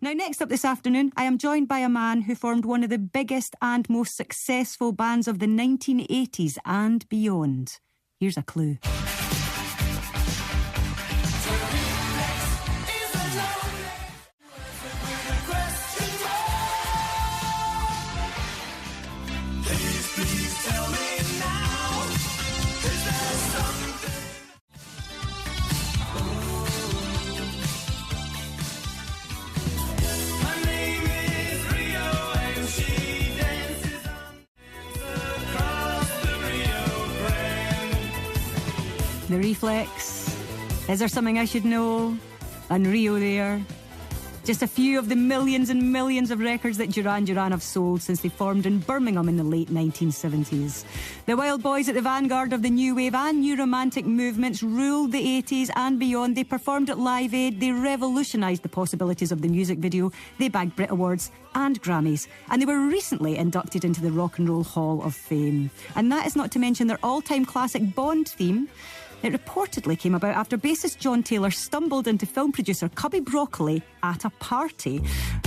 Now, next up this afternoon, I am joined by a man who formed one of the biggest and most successful bands of the 1980s and beyond. Here's a clue. Please tell me now, is there something? My name is Rio and she dances across the Rio Grande. The Reflex. Is there something I should know? And Rio there. Just a few of the millions and millions of records that Duran have sold since they formed in Birmingham in the late 1970s. The Wild Boys at the vanguard of the new wave and new romantic movements ruled the 80s and beyond. They performed at Live Aid, they revolutionised the possibilities of the music video, they bagged Brit Awards and Grammys, and they were recently inducted into the Rock and Roll Hall of Fame. And that is not to mention their all-time classic Bond theme. It reportedly came about after bassist John Taylor stumbled into film producer Cubby Broccoli at a party.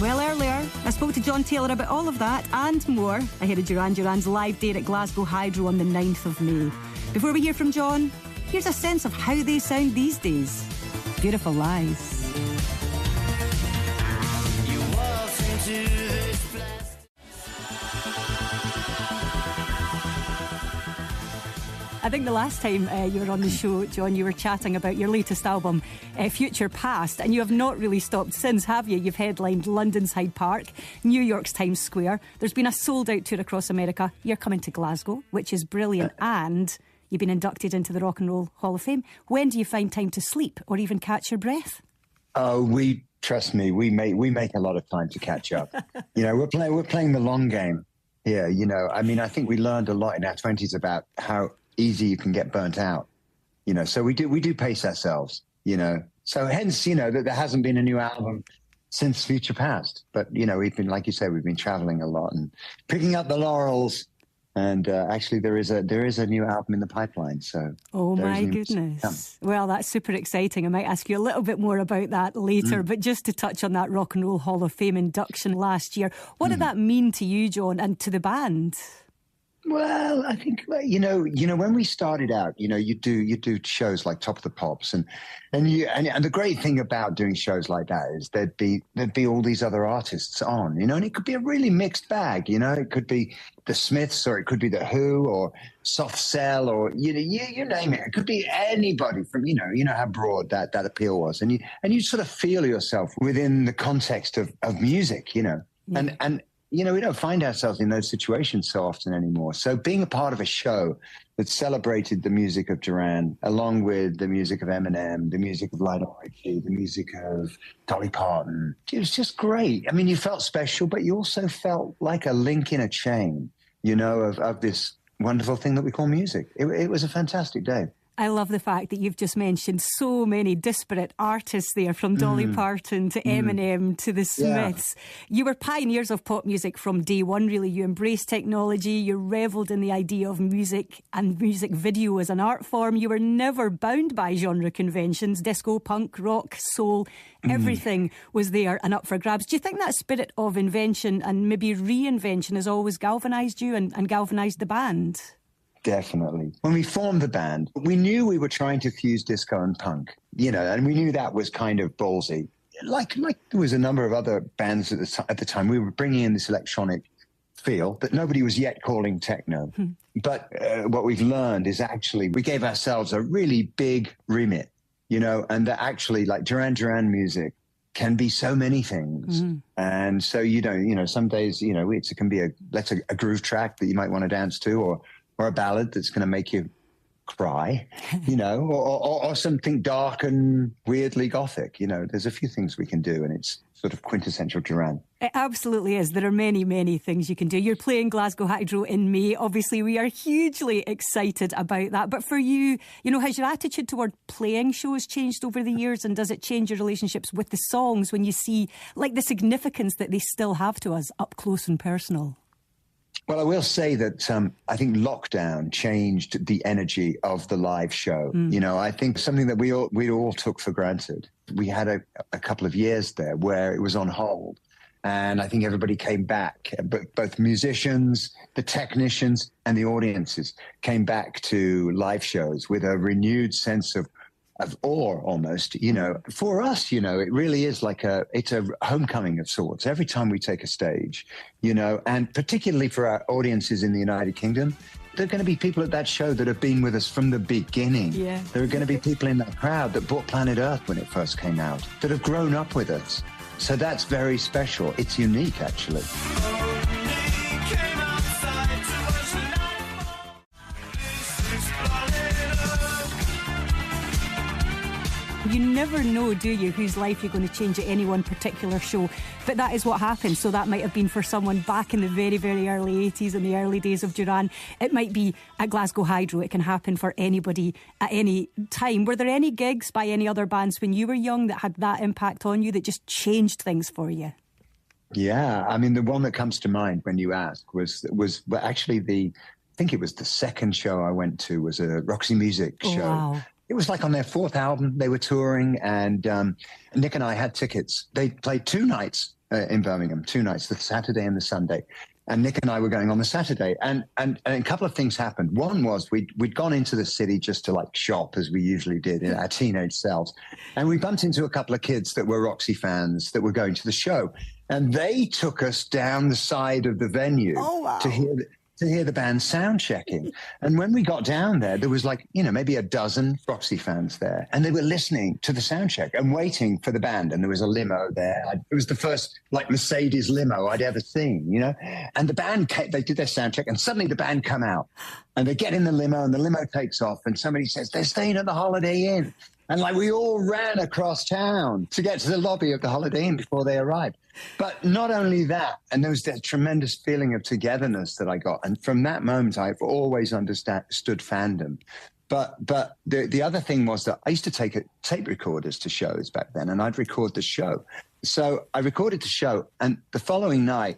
Well, earlier, I spoke to John Taylor about all of that and more ahead of Duran's live date at Glasgow Hydro on the 9th of May. Before we hear from John, here's a sense of how they sound these days. Beautiful Lies. You walked into this place. I think the last time you were on the show, John, you were chatting about your latest album, Future Past, and you have not really stopped since, have you? You've headlined London's Hyde Park, New York's Times Square. There's been a sold-out tour across America. You're coming to Glasgow, which is brilliant, and you've been inducted into the Rock and Roll Hall of Fame. When do you find time to sleep or even catch your breath? Oh, trust me, we make a lot of time to catch up. You know, we're playing the long game here. You know, I mean, I think we learned a lot in our 20s about how easy you can get burnt out, you know, so we do pace ourselves, you know, so hence, you know, that there hasn't been a new album since Future Past, but, you know, we've been, like you said, we've been traveling a lot and picking up the laurels, and actually there is a new album in the pipeline, so. Oh my goodness. Well, that's super exciting. I might ask you a little bit more about that later, but just to touch on that Rock and Roll Hall of Fame induction last year, what did that mean to you, John, and to the band? Well, I think, you know, when we started out, you know, you do shows like Top of the Pops, and the great thing about doing shows like that is there'd be all these other artists on, you know, and it could be a really mixed bag, you know, it could be the Smiths, or it could be the Who, or Soft Cell, or you name it. It could be anybody from, you know how broad that appeal was, and you sort of feel yourself within the context of music, you know, and. You know, we don't find ourselves in those situations so often anymore. So being a part of a show that celebrated the music of Duran, along with the music of Eminem, the music of Lionel Richie, the music of Dolly Parton, it was just great. I mean, you felt special, but you also felt like a link in a chain, you know, of this wonderful thing that we call music. It was a fantastic day. I love the fact that you've just mentioned so many disparate artists there, from Dolly Parton to Eminem to the Smiths. Yeah. You were pioneers of pop music from day one, really. You embraced technology, you revelled in the idea of music and music video as an art form. You were never bound by genre conventions. Disco, punk, rock, soul, everything was there and up for grabs. Do you think that spirit of invention and maybe reinvention has always galvanised you and galvanised the band? Definitely. When we formed the band, we knew we were trying to fuse disco and punk, you know, and we knew that was kind of ballsy. Like there was a number of other bands at the time. We were bringing in this electronic feel that nobody was yet calling techno. But what we've learned is actually we gave ourselves a really big remit, you know, and that actually, like Duran music can be so many things. And so, you know, some days, you know, it can be a groove track that you might want to dance to, or a ballad that's going to make you cry, you know, or something dark and weirdly gothic. You know, there's a few things we can do, and it's sort of quintessential Duran. It absolutely is. There are many, many things you can do. You're playing Glasgow Hydro in May. Obviously, we are hugely excited about that. But for you, you know, has your attitude toward playing shows changed over the years? And does it change your relationships with the songs when you see, like, the significance that they still have to us up close and personal? Well, I will say that I think lockdown changed the energy of the live show. You know, I think something that we all took for granted. We had a couple of years there where it was on hold. And I think everybody came back, both musicians, the technicians, and the audiences came back to live shows with a renewed sense of awe almost. You know, for us, you know, it really is like it's a homecoming of sorts every time we take a stage, you know, and particularly for our audiences in the United Kingdom, there are going to be people at that show that have been with us from the beginning. Yeah. There are going to be people in that crowd that bought Planet Earth when it first came out, that have grown up with us. So that's very special. It's unique, actually. You never know, do you, whose life you're going to change at any one particular show. But that is what happened. So that might have been for someone back in the very, very early 80s, in the early days of Duran. It might be at Glasgow Hydro. It can happen for anybody at any time. Were there any gigs by any other bands when you were young that had that impact on you, that just changed things for you? Yeah, I mean, the one that comes to mind when you ask was actually I think it was the second show I went to, was a Roxy Music show. Wow. It was like on their fourth album. They were touring, and Nick and I had tickets. They played 2 nights in Birmingham, 2 nights, the Saturday and the Sunday. And Nick and I were going on the Saturday, and a couple of things happened. One was we'd gone into the city just to like shop, as we usually did in our teenage selves, and we bumped into a couple of kids that were Roxy fans that were going to the show, and they took us down the side of the venue to hear the band sound checking. And when we got down there was like, you know, maybe a dozen Roxy fans there, and they were listening to the sound check and waiting for the band. And there was a limo there. It was the first like Mercedes limo I'd ever seen, you know. And the band came, they did their sound check, and suddenly the band come out and they get in the limo, and the limo takes off, and somebody says they're staying at the Holiday Inn. And like we all ran across town to get to the lobby of the Holiday Inn before they arrived. But not only that, and there was that tremendous feeling of togetherness that I got. And from that moment, I've always understood fandom. But the other thing was that I used to take tape recorders to shows back then, and I'd record the show. So I recorded the show, and the following night,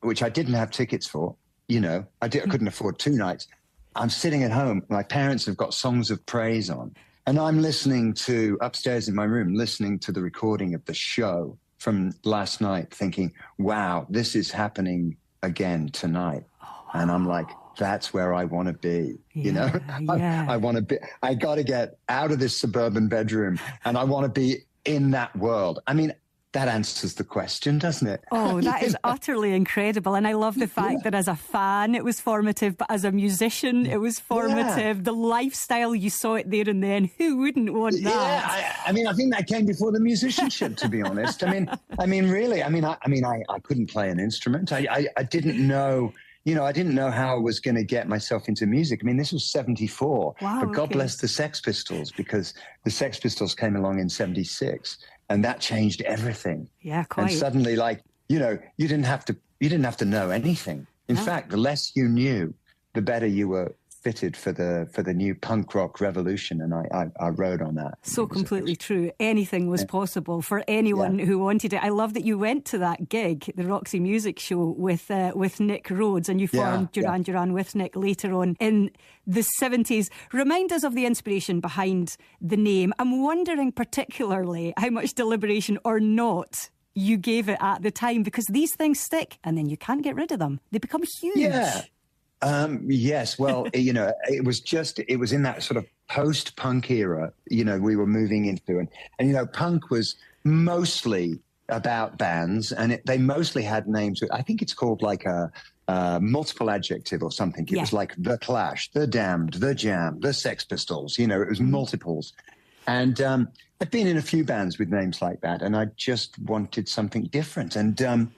which I didn't have tickets for, you know, I couldn't afford 2 nights. I'm sitting at home. My parents have got Songs of Praise on. And I'm listening to, upstairs in my room, listening to the recording of the show from last night, thinking, wow, this is happening again tonight. Oh, wow. And I'm like, that's where I want to be. You know, I want to be, I got to get out of this suburban bedroom, and I want to be in that world. I mean, that answers the question, doesn't it? Oh, that is utterly incredible. And I love the fact that as a fan it was formative, but as a musician it was formative. The lifestyle, you saw it there and then. Who wouldn't want that? Yeah, I mean, I think that came before the musicianship, to be honest. I mean, really, I couldn't play an instrument. I didn't know. You know, I didn't know how I was going to get myself into music. I mean, this was 74. Wow, but God bless the Sex Pistols, because the Sex Pistols came along in 76, and that changed everything. Yeah, quite. And suddenly, like, you know, you didn't have to know anything. In fact, the less you knew, the better you were fitted for the new punk rock revolution, and I rode on that. So completely true. Anything was possible for anyone who wanted it. I love that you went to that gig, the Roxy Music Show, with Nick Rhodes, and you formed Duran with Nick later on in the 70s. Remind us of the inspiration behind the name. I'm wondering particularly how much deliberation or not you gave it at the time, because these things stick and then you can't get rid of them. They become huge. Yeah. Yes. Well, you know, it was in that sort of post-punk era, you know, we were moving into, and you know, punk was mostly about bands, and they mostly had names. I think it's called like a multiple adjective or something. It was like The Clash, The Damned, The Jam, The Sex Pistols, you know, it was multiples. And I'd been in a few bands with names like that, and I just wanted something different. And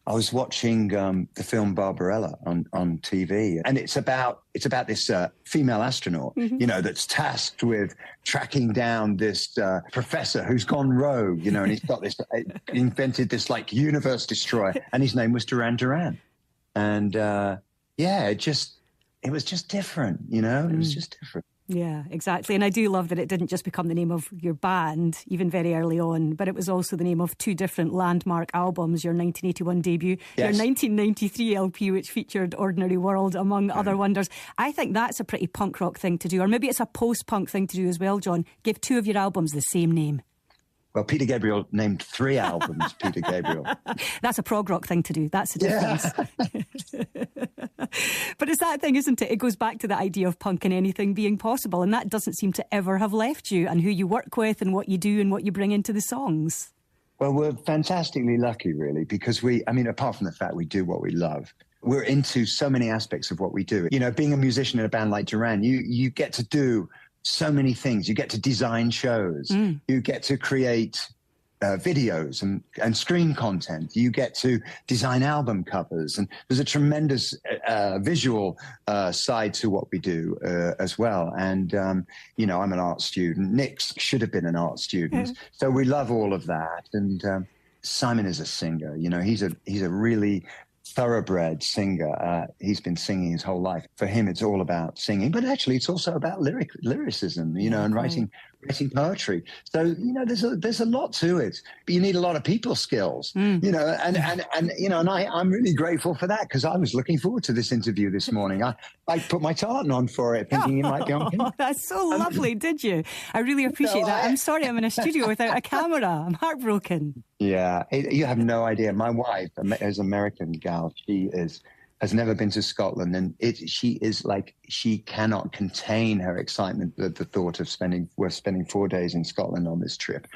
I was watching the film Barbarella on TV, and it's about this female astronaut, you know, that's tasked with tracking down this professor who's gone rogue, you know, and he's got this invented this like universe destroyer, and his name was Duran. And it was just different, you know, it was just different. Yeah, exactly. And I do love that it didn't just become the name of your band, even very early on, but it was also the name of two different landmark albums, your 1981 debut, your 1993 LP, which featured Ordinary World, among other wonders. I think that's a pretty punk rock thing to do, or maybe it's a post-punk thing to do as well, John. Give two of your albums the same name. Well, Peter Gabriel named 3 albums Peter Gabriel. That's a prog rock thing to do. That's the difference. But it's that thing, isn't it? It goes back to the idea of punk and anything being possible, and that doesn't seem to ever have left you, and who you work with and what you do and what you bring into the songs. Well, we're fantastically lucky, really, because apart from the fact we do what we love, we're into so many aspects of what we do. You know, being a musician in a band like Duran, you get to do so many things. You get to design shows. You get to create videos and screen content. You get to design album covers. And there's a tremendous visual side to what we do as well. And, I'm an art student. Nick should have been an art student. So we love all of that. And Simon is a singer. You know, he's a really thoroughbred singer. He's been singing his whole life. For him, it's all about singing, but actually it's also about lyricism, and writing poetry. So, there's a lot to it, but you need a lot of people skills, and I'm really grateful for that, because I was looking forward to this interview this morning. I put my tartan on for it, thinking you might be on. Oh, that's so lovely. Did you? I really appreciate that. I'm sorry I'm in a studio without a camera. I'm heartbroken. Yeah, you have no idea. My wife is an American gal. She has never been to Scotland, and she cannot contain her excitement at the thought of spending 4 days in Scotland on this trip.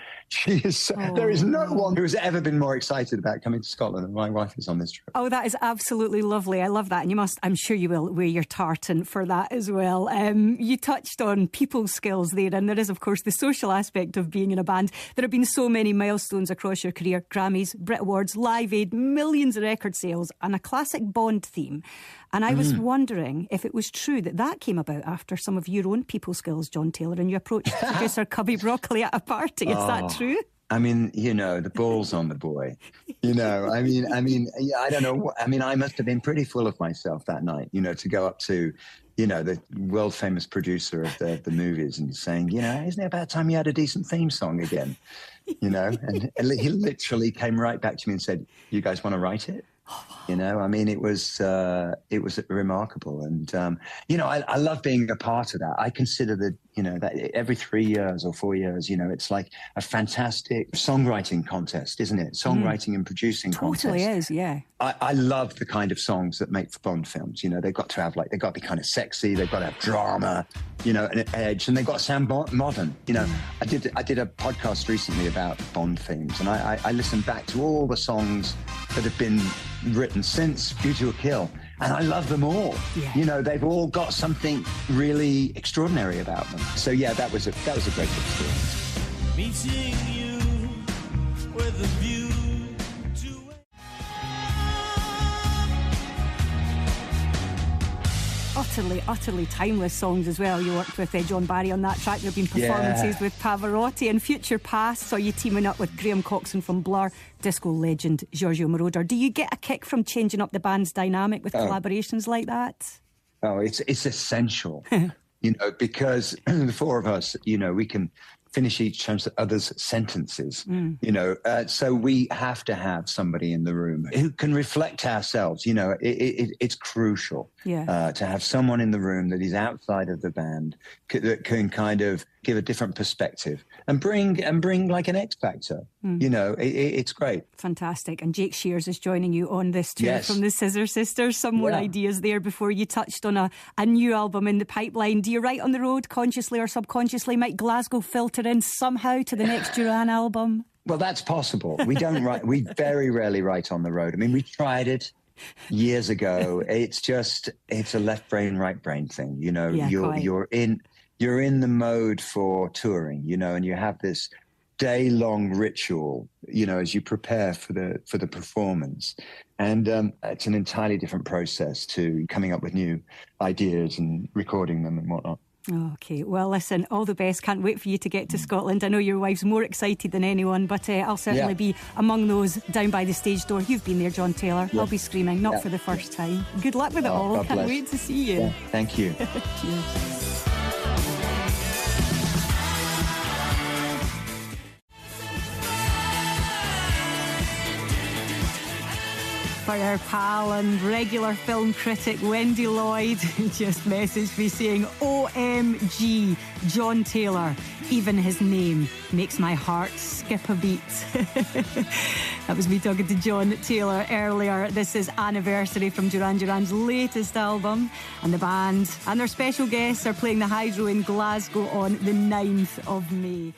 There is no one who has ever been more excited about coming to Scotland than my wife is on this trip. Oh, that is absolutely lovely. I love that. And I'm sure you will wear your tartan for that as well. You touched on people skills there, and there is, of course, the social aspect of being in a band. There have been so many milestones across your career: Grammys, Brit Awards, Live Aid, millions of record sales, and a classic Bond theme. And I was wondering if it was true that came about after some of your own people skills, John Taylor, and you approached producer Cubby Broccoli at a party. Is that true? I mean, the balls on the boy. I don't know. I must have been pretty full of myself that night, to go up to, the world famous producer of the movies and saying, isn't it about time you had a decent theme song again? And he literally came right back to me and said, "You guys want to write it?" It was remarkable. And, I love being a part of that. I consider that every 3 years or 4 years, it's like a fantastic songwriting contest, isn't it? Songwriting and producing contest. Totally is, yeah. I love the kind of songs that make for Bond films. They've got to have they've got to be kind of sexy. They've got to have drama, an edge, and they've got to sound modern. I did a podcast recently about Bond themes, and I listened back to all the songs that have been written since Due to a Kill, and I love them all. Yeah. They've all got something really extraordinary about them. So yeah, that was a great experience. Meeting you with a view to utterly timeless songs as well. You worked with John Barry on that track. There have been performances with Pavarotti, and Future Past saw you teaming up with Graham Coxon from Blur, disco legend Giorgio Moroder. Do you get a kick from changing up the band's dynamic with collaborations like that? Oh, it's essential, because the four of us, we can finish each other's sentences, so we have to have somebody in the room who can reflect ourselves. It's crucial to have someone in the room that is outside of the band that can kind of give a different perspective and bring like an X factor. It's great. Fantastic. And Jake Shears is joining you on this tour from the Scissor Sisters. Some more ideas there before you touched on a new album in the pipeline. Do you write on the road consciously or subconsciously? Might Glasgow filter in somehow to the next Duran album? Well, that's possible. We don't write. We very rarely write on the road. I mean, we tried it years ago. It's a left brain, right brain thing. You're in the mode for touring, and you have this day-long ritual, as you prepare for the performance. And it's an entirely different process to coming up with new ideas and recording them and whatnot. Okay, well, listen, all the best. Can't wait for you to get to Scotland. I know your wife's more excited than anyone, but I'll certainly be among those down by the stage door. You've been there, John Taylor. I'll be screaming, not for the first time. Good luck with it all. God Can't bless. wait to see you. Yeah, thank you. Cheers. But our pal and regular film critic Wendy Lloyd just messaged me saying, OMG, John Taylor. Even his name makes my heart skip a beat. That was me talking to John Taylor earlier. This is Anniversary from Duran Duran's latest album. And the band and their special guests are playing the Hydro in Glasgow on the 9th of May.